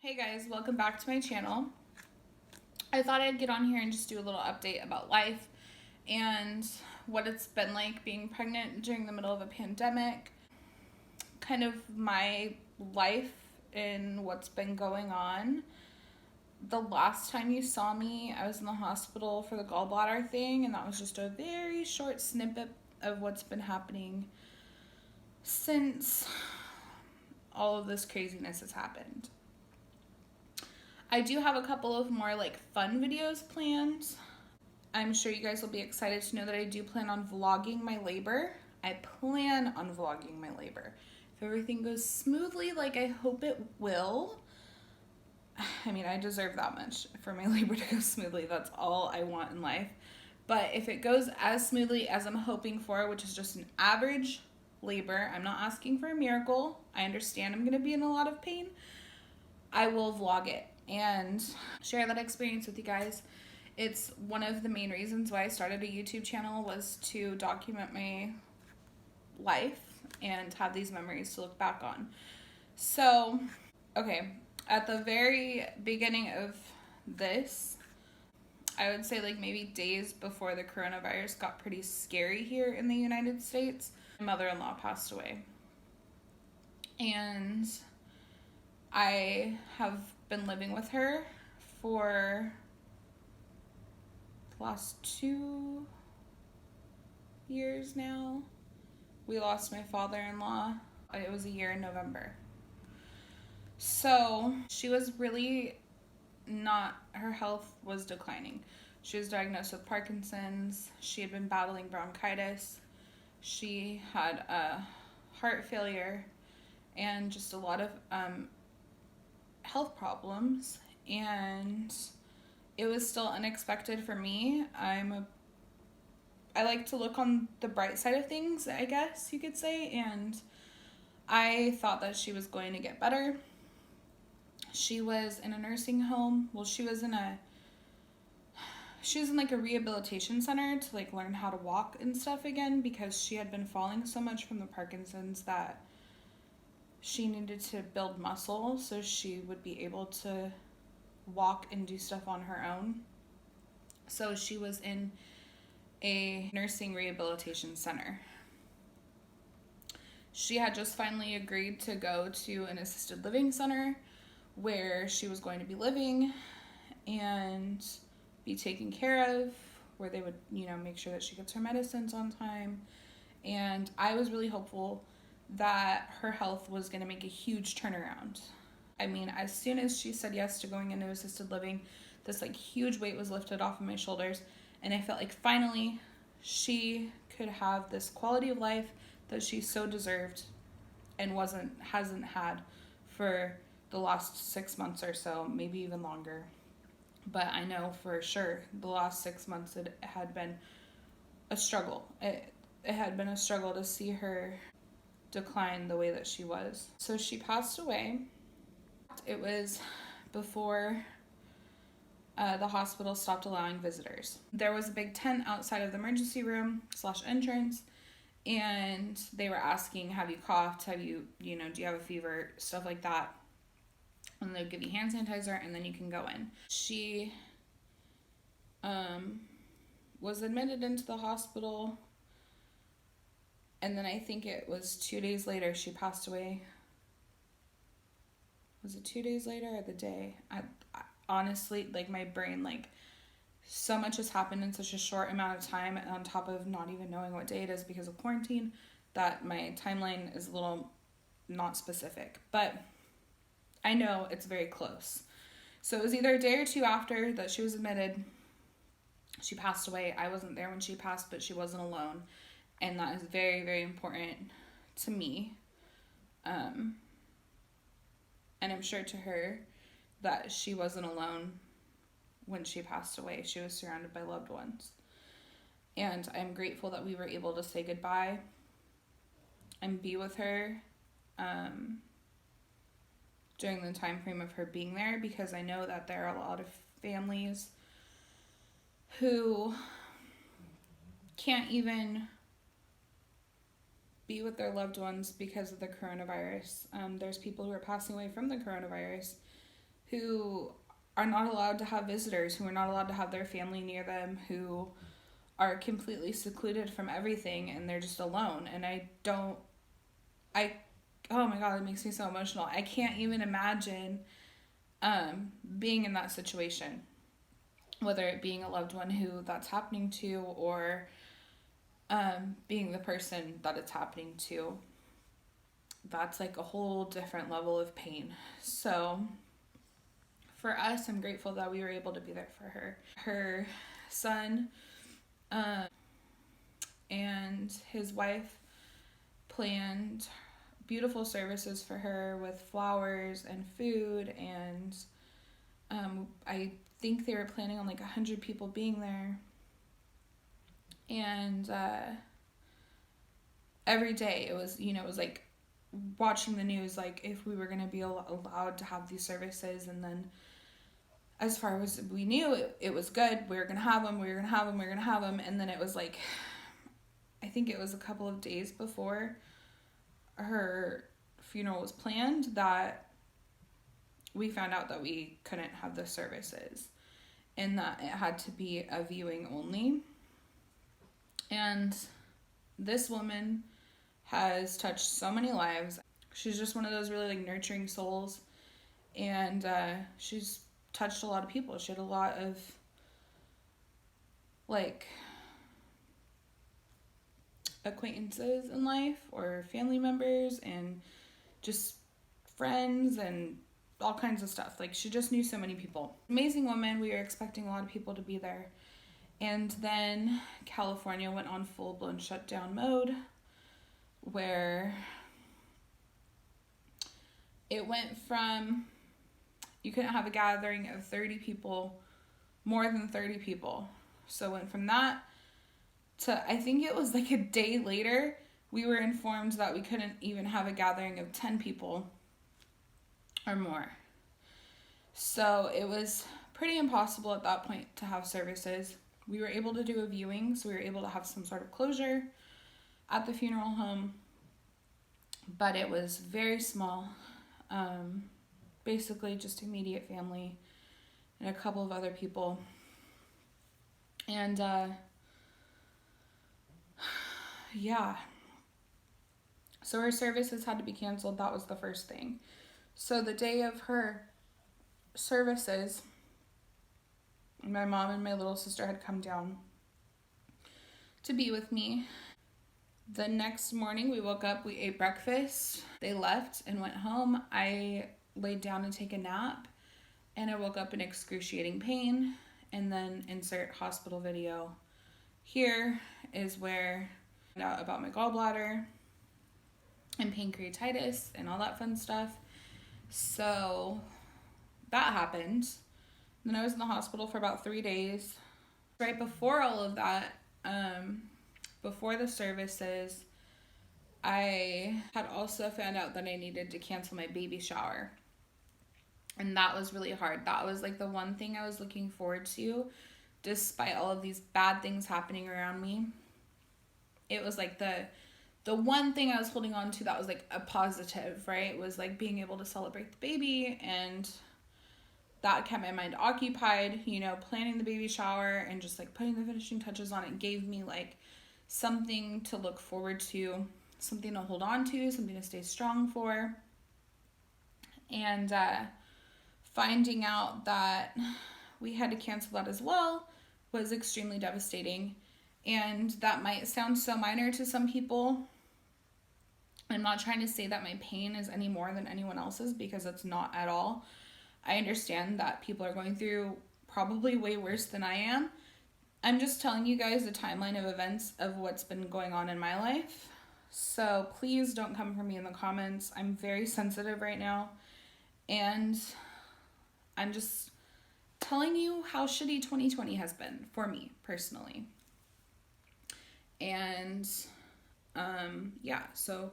Hey guys, welcome back to my channel. I thought I'd get on here and just do a little update about life and what it's been like being pregnant during the middle of a pandemic, kind of my life and what's been going on. The last time you saw me, I was in the hospital for the gallbladder thing, and that was just a very short snippet of what's been happening since all of this craziness has happened. I do have a couple of more fun videos planned. I'm sure you guys will be excited to know that I do plan on vlogging my labor. I plan on vlogging my labor. If everything goes smoothly like I hope it will, I mean, I deserve that much for my labor to go smoothly. That's all I want in life. But if it goes as smoothly as I'm hoping for, which is just an average labor, I'm not asking for a miracle. I understand I'm going to be in a lot of pain. I will vlog it and share that experience with you guys. It's one of the main reasons why I started a YouTube channel, was to document my life and have these memories to look back on. So, okay, at the very beginning of this, I would say maybe days before the coronavirus got pretty scary here in the United States, my mother-in-law passed away. And I have been living with her for the last 2 years now. We lost my father-in-law. It was a year in November. So she was really not, her health was declining. She was diagnosed with Parkinson's. She had been battling bronchitis. She had a heart failure and just a lot of health problems, and it was still unexpected for me. I like to look on the bright side of things, I guess you could say, and I thought that she was going to get better. She was in a nursing home. Well, she was in a rehabilitation center to learn how to walk and stuff again, because she had been falling so much from the Parkinson's that she needed to build muscle so she would be able to walk and do stuff on her own. So she was in a nursing rehabilitation center. She had just finally agreed to go to an assisted living center where she was going to be living and be taken care of, where they would, make sure that she gets her medicines on time. And I was really hopeful that her health was going to make a huge turnaround. I mean, as soon as she said yes to going into assisted living, this huge weight was lifted off of my shoulders, and I felt like finally she could have this quality of life that she so deserved and hasn't had for the last 6 months or so, maybe even longer. But I know for sure the last 6 months it had been a struggle. It had been a struggle to see her decline the way that she was. So she passed away. It was before the hospital stopped allowing visitors. There was a big tent outside of the emergency room / entrance, and they were asking, have you coughed? Have you, do you have a fever? Stuff like that. And they'll give you hand sanitizer, and then you can go in. She was admitted into the hospital, and then I think it was 2 days later she passed away. Was it 2 days later or the day? I honestly, my brain, so much has happened in such a short amount of time, on top of not even knowing what day it is because of quarantine, that my timeline is a little not specific. But I know it's very close. So it was either a day or two after that she was admitted. She passed away. I wasn't there when she passed, but she wasn't alone. And that is very, very important to me. And I'm sure to her that she wasn't alone when she passed away. She was surrounded by loved ones. And I'm grateful that we were able to say goodbye and be with her during the time frame of her being there, because I know that there are a lot of families who can't even be with their loved ones because of the coronavirus. There's people who are passing away from the coronavirus who are not allowed to have visitors, who are not allowed to have their family near them, who are completely secluded from everything, and they're just alone. And oh my God, it makes me so emotional. I can't even imagine being in that situation, whether it being a loved one who that's happening to, or being the person that it's happening to. That's like a whole different level of pain. So for us, I'm grateful that we were able to be there for her. Her son and his wife planned beautiful services for her with flowers and food, and I think they were planning on like 100 people being there. And every day it was like watching the news, like if we were going to be allowed to have these services. And then as far as we knew, it was good. We were going to have them. And then it was like, I think it was a couple of days before her funeral was planned that we found out that we couldn't have the services, and that it had to be a viewing only. And this woman has touched so many lives. She's just one of those really like nurturing souls, and she's touched a lot of people. She had a lot of like acquaintances in life, or family members, and just friends, and all kinds of stuff. Like, she just knew so many people. Amazing woman. We were expecting a lot of people to be there. And then California went on full-blown shutdown mode, where it went from, you couldn't have a gathering of 30 people, more than 30 people. So it went from that to, I think it was like a day later, we were informed that we couldn't even have a gathering of 10 people or more. So it was pretty impossible at that point to have services. We were able to do a viewing, so we were able to have some sort of closure at the funeral home, but it was very small. Basically just immediate family and a couple of other people. And yeah. So her services had to be canceled. That was the first thing. So the day of her services, my mom and my little sister had come down to be with me. The next morning we woke up, we ate breakfast. They left and went home. I laid down to take a nap, and I woke up in excruciating pain. And then insert hospital video. Here is where I found out about my gallbladder and pancreatitis and all that fun stuff. So that happened. Then I was in the hospital for about 3 days. Right before all of that, before the services, I had also found out that I needed to cancel my baby shower. And that was really hard. That was like the one thing I was looking forward to, despite all of these bad things happening around me. It was like the one thing I was holding on to that was like a positive, right? It was like being able to celebrate the baby, and that kept my mind occupied. Planning the baby shower and just like putting the finishing touches on it gave me like something to look forward to, something to hold on to, something to stay strong for. And finding out that we had to cancel that as well was extremely devastating. And that might sound so minor to some people. I'm not trying to say that my pain is any more than anyone else's, because it's not at all. I understand that people are going through probably way worse than I am. I'm just telling you guys the timeline of events of what's been going on in my life. So please don't come for me in the comments. I'm very sensitive right now. And I'm just telling you how shitty 2020 has been for me personally. And yeah, so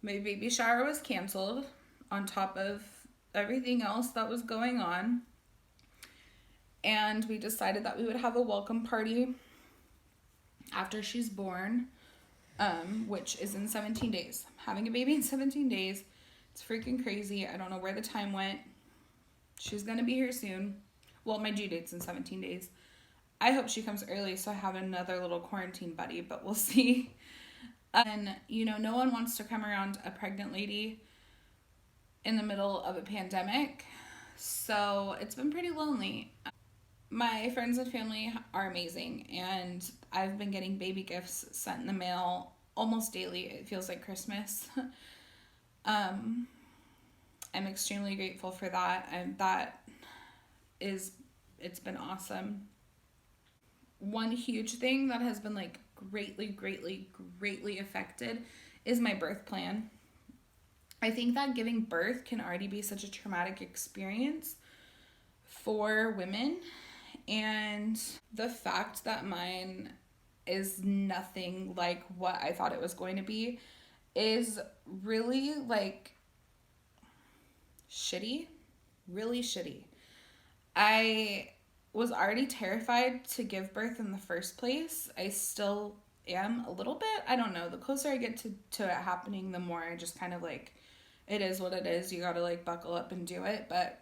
my baby shower was canceled on top of everything else that was going on. And we decided that we would have a welcome party after she's born, which is in 17 days. Having a baby in 17 days, it's freaking crazy. I don't know where the time went. She's going to be here soon. Well, my due date's in 17 days. I hope she comes early so I have another little quarantine buddy, but we'll see. And, you know, no one wants to come around a pregnant lady in the middle of a pandemic. So it's been pretty lonely. My friends and family are amazing, and I've been getting baby gifts sent in the mail almost daily. It feels like Christmas. I'm extremely grateful for that, and it's been awesome. One huge thing that has been like greatly affected is my birth plan. I think that giving birth can already be such a traumatic experience for women, and the fact that mine is nothing like what I thought it was going to be is really like shitty, really shitty. I was already terrified to give birth in the first place. I still am a little bit. I don't know. The closer I get to it happening, the more I just kind of like, it is what it is. You gotta like buckle up and do it. But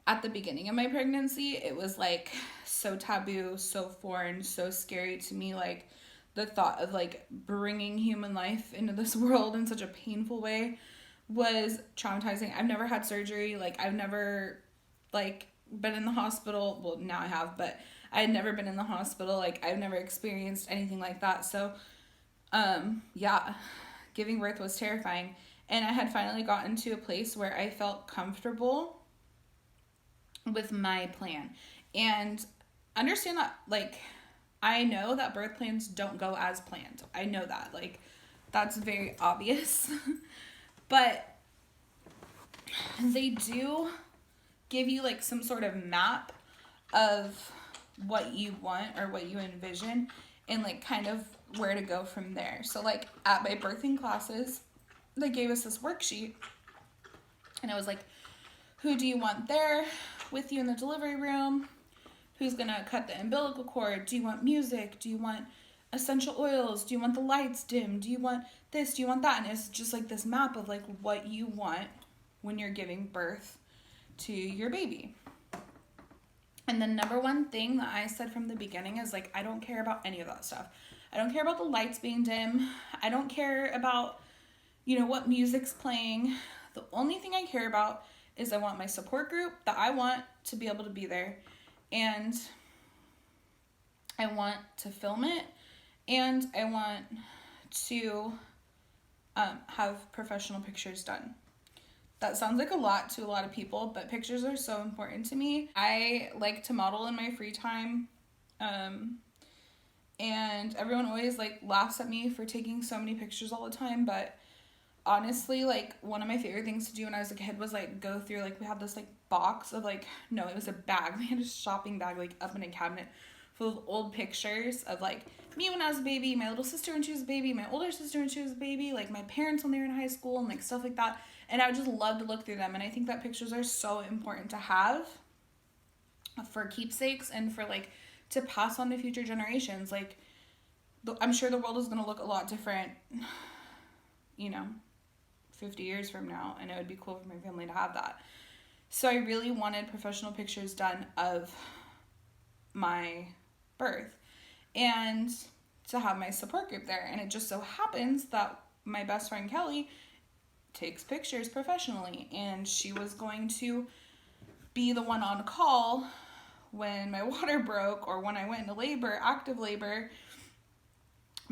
at the beginning of my pregnancy, it was like so taboo, so foreign, so scary to me. Like the thought of like bringing human life into this world in such a painful way was traumatizing. I've never had surgery. Like I've never like been in the hospital. Well, now I have, but I had never been in the hospital. Like I've never experienced anything like that. So, yeah, giving birth was terrifying. And I had finally gotten to a place where I felt comfortable with my plan. And understand that, like, I know that birth plans don't go as planned. I know that. Like, that's very obvious. But they do give you, like, some sort of map of what you want or what you envision and, like, kind of where to go from there. So, like, at my birthing classes, they gave us this worksheet. And it was like, who do you want there with you in the delivery room? Who's gonna cut the umbilical cord? Do you want music? Do you want essential oils? Do you want the lights dim? Do you want this? Do you want that? And it's just like this map of like what you want when you're giving birth to your baby. And the number one thing that I said from the beginning is like, I don't care about any of that stuff. I don't care about the lights being dim. I don't care about, you know, what music's playing. The only thing I care about is I want my support group that I want to be able to be there. And I want to film it. And I want to have professional pictures done. That sounds like a lot to a lot of people, but pictures are so important to me. I like to model in my free time. And everyone always like laughs at me for taking so many pictures all the time, but honestly, like, one of my favorite things to do when I was a kid was, like, go through, like, we had this, like, box of, like, no, it was a bag. We had a shopping bag, like, up in a cabinet full of old pictures of, like, me when I was a baby, my little sister when she was a baby, my older sister when she was a baby, like, my parents when they were in high school, and, like, stuff like that. And I would just love to look through them. And I think that pictures are so important to have for keepsakes and for, like, to pass on to future generations. Like, I'm sure the world is going to look a lot different, you know, 50 years from now, and it would be cool for my family to have that. So I really wanted professional pictures done of my birth and to have my support group there. And it just so happens that my best friend Kelly takes pictures professionally, and she was going to be the one on call when my water broke or when I went into labor, active labor,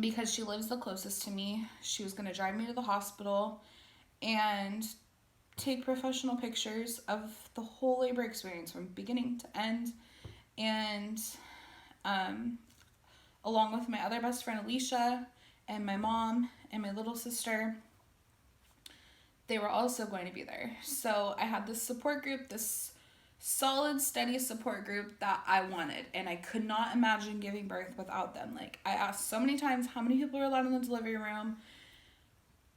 because she lives the closest to me. She was going to drive me to the hospital and take professional pictures of the whole labor experience from beginning to end. And along with my other best friend Alicia and my mom and my little sister, they were also going to be there. So I had this support group, this solid, steady support group that I wanted, and I could not imagine giving birth without them. Like, I asked so many times how many people are allowed in the delivery room,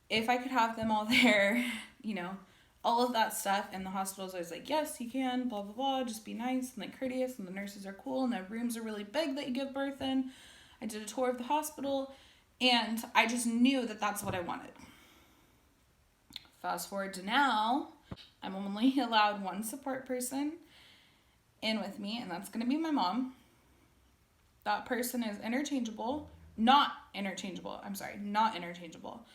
if I could have them all there, you know, all of that stuff. And the hospital's always like, yes, you can, blah, blah, blah, just be nice and like courteous, and the nurses are cool, and the rooms are really big that you give birth in. I did a tour of the hospital, and I just knew that that's what I wanted. Fast forward to now, I'm only allowed one support person in with me, and that's going to be my mom. That person is interchangeable. Not interchangeable. I'm sorry, not interchangeable.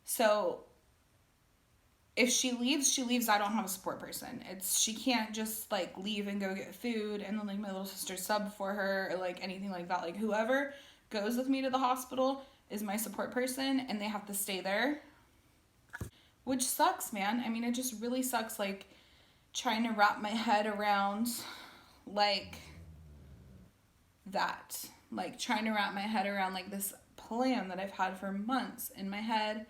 So if she leaves. I don't have a support person. She can't just like leave and go get food and then like my little sister sub for her or like anything like that. Like whoever goes with me to the hospital is my support person and they have to stay there. Which sucks, man. I mean, it just really sucks like trying to wrap my head around like that. Like trying to wrap my head around like this plan that I've had for months in my head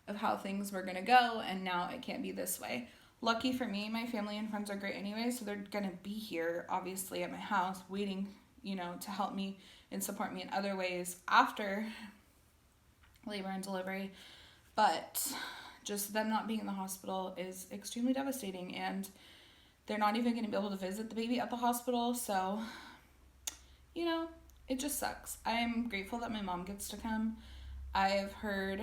of how things were going to go, and now it can't be this way. Lucky for me, my family and friends are great anyway, so they're going to be here, obviously, at my house, waiting, to help me and support me in other ways after labor and delivery. But just them not being in the hospital is extremely devastating, and they're not even going to be able to visit the baby at the hospital, so, it just sucks. I'm grateful that my mom gets to come. I have heard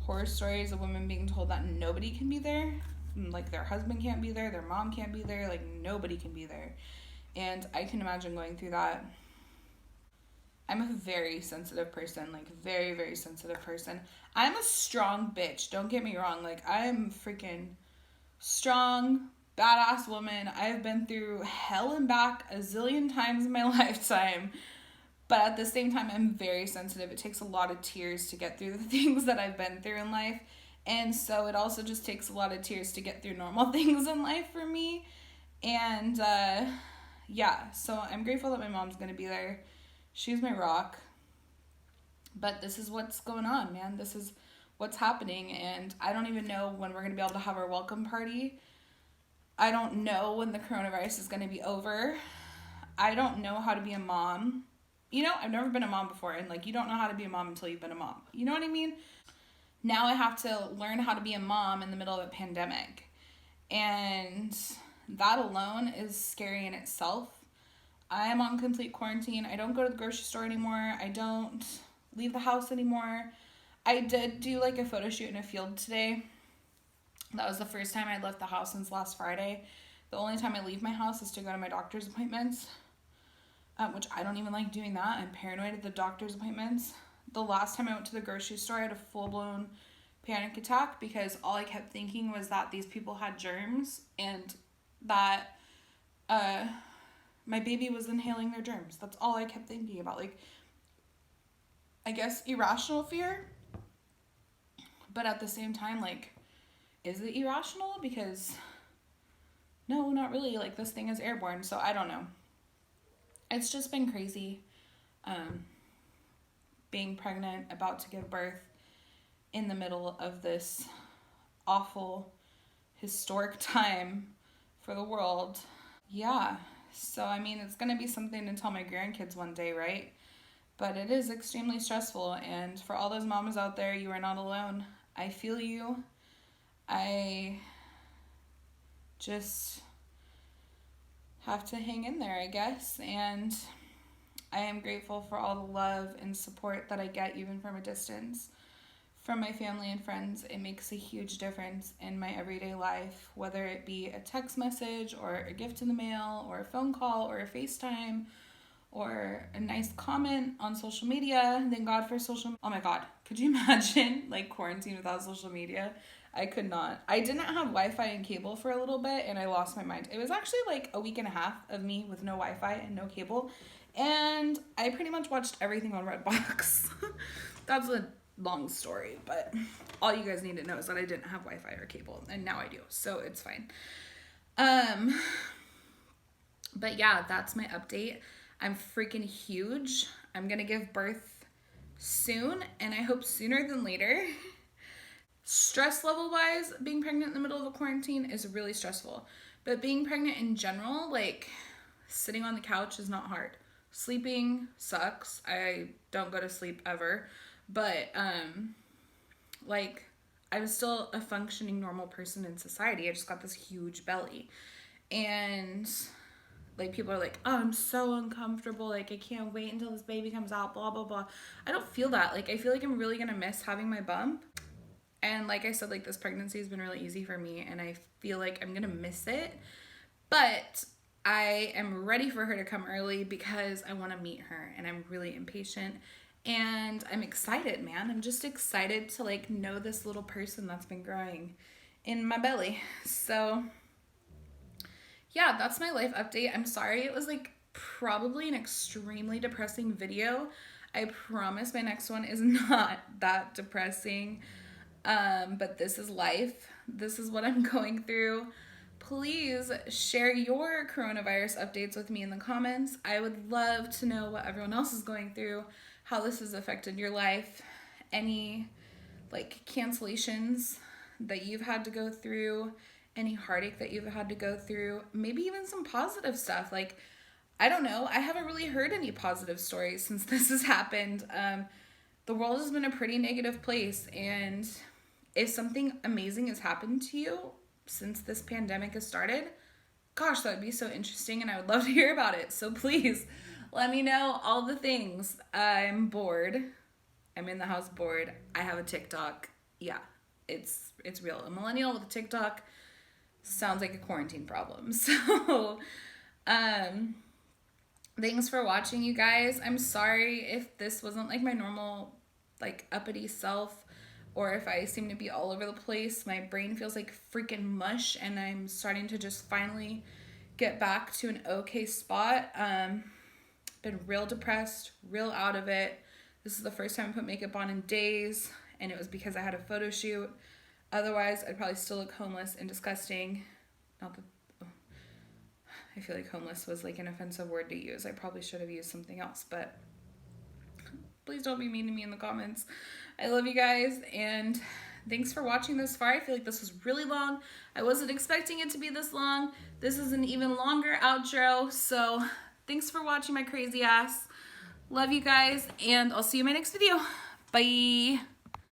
horror stories of women being told that nobody can be there, like their husband can't be there, their mom can't be there, like nobody can be there. And I can imagine going through that. I'm a very sensitive person, like very, very sensitive person. I'm a strong bitch, don't get me wrong. Like I'm freaking strong, badass woman. I've been through hell and back a zillion times in my lifetime. But at the same time, I'm very sensitive. It takes a lot of tears to get through the things that I've been through in life. And so it also just takes a lot of tears to get through normal things in life for me. And so I'm grateful that my mom's going to be there. She's my rock. But this is what's going on, man. This is what's happening. And I don't even know when we're going to be able to have our welcome party. I don't know when the coronavirus is going to be over. I don't know how to be a mom. I've never been a mom before, and like you don't know how to be a mom until you've been a mom. You know what I mean? Now I have to learn how to be a mom in the middle of a pandemic. And that alone is scary in itself. I am on complete quarantine. I don't go to the grocery store anymore. I don't leave the house anymore. I did do like a photo shoot in a field today. That was the first time I'd left the house since last Friday. The only time I leave my house is to go to my doctor's appointments. Which I don't even like doing that. I'm paranoid at the doctor's appointments. The last time I went to the grocery store, I had a full-blown panic attack because all I kept thinking was that these people had germs and that my baby was inhaling their germs. That's all I kept thinking about. Like, I guess irrational fear. But at the same time, like, is it irrational? Because, no, not really. Like, this thing is airborne, so I don't know. It's just been crazy being pregnant, about to give birth in the middle of this awful, historic time for the world. Yeah, so I mean, it's going to be something to tell my grandkids one day, right? But it is extremely stressful, and for all those mamas out there, you are not alone. I feel you. I just have to hang in there, I guess, and I am grateful for all the love and support that I get even from a distance from my family and friends. It makes a huge difference in my everyday life, whether it be a text message or a gift in the mail or a phone call or a FaceTime or a nice comment on social media. Thank God for oh my God, could you imagine like quarantine without social media? I could not. I didn't have Wi-Fi and cable for a little bit and I lost my mind. It was actually like a week and a half of me with no Wi-Fi and no cable. And I pretty much watched everything on Redbox. That's a long story, but all you guys need to know is that I didn't have Wi-Fi or cable and now I do. So it's fine. But yeah, that's my update. I'm freaking huge. I'm going to give birth soon and I hope sooner than later. Stress level wise, being pregnant in the middle of a quarantine is really stressful. But being pregnant in general, like sitting on the couch is not hard. Sleeping sucks. I don't go to sleep ever. But like I'm still a functioning normal person in society. I just got this huge belly. And like people are like, oh, I'm so uncomfortable. Like I can't wait until this baby comes out, blah, blah, blah. I don't feel that. Like I feel like I'm really going to miss having my bump. And like I said, like this pregnancy has been really easy for me and I feel like I'm gonna miss it. But I am ready for her to come early because I want to meet her and I'm really impatient and I'm excited, man. I'm just excited to like know this little person that's been growing in my belly. So yeah, that's my life update. I'm sorry it was like probably an extremely depressing video. I promise my next one is not that depressing. But this is life. This is what I'm going through. Please share your coronavirus updates with me in the comments. I would love to know what everyone else is going through, how this has affected your life, any like cancellations that you've had to go through, any heartache that you've had to go through, maybe even some positive stuff. Like, I don't know, I haven't really heard any positive stories since this has happened. The world has been a pretty negative place, and if something amazing has happened to you since this pandemic has started, gosh, that would be so interesting and I would love to hear about it. So please let me know all the things. I'm bored. I'm in the house bored. I have a TikTok. Yeah, it's real. A millennial with a TikTok sounds like a quarantine problem. So thanks for watching, you guys. I'm sorry if this wasn't like my normal like uppity self, or if I seem to be all over the place. My brain feels like freaking mush and I'm starting to just finally get back to an okay spot. Been real depressed, real out of it. This is the first time I put makeup on in days, and it was because I had a photo shoot. Otherwise, I'd probably still look homeless and disgusting. Not that, oh, I feel like homeless was like an offensive word to use. I probably should have used something else, but please don't be mean to me in the comments. I love you guys, and thanks for watching this far. I feel like this was really long. I wasn't expecting it to be this long. This is an even longer outro, so thanks for watching my crazy ass. Love you guys, and I'll see you in my next video. Bye.